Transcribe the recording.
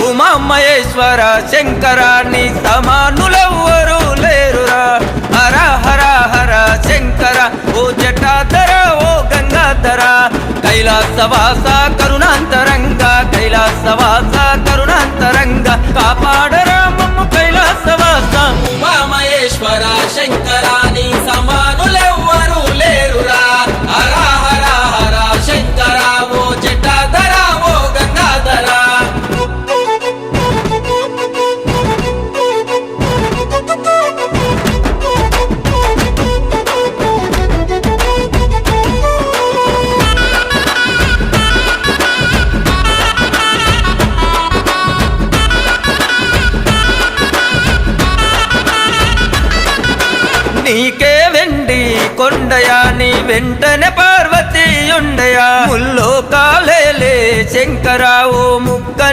ఉమా మహేశ్వర శంకర నీ సమానులెవ్వరు లేరురా హర హర హర శంకర ఓ జటాధర ఓ గంగాధర కైలాసవాస కరుణాంతరంగ కైలాసవాస కరుణాంతరంగ కాపాడరా మమ్ము కైలాసవాస ఉమా మహేశ్వర శంకర నీ సమానులెవ్వరు లేరురా హర హర హర శంకర ఓ జటాధర ఓ గంగాధర నీకే వెండి కొండయా నీ వెంటనే పార్వతీ ఉండయా ముల్లోకాలేలే శంకరా ఓ ముక్కన్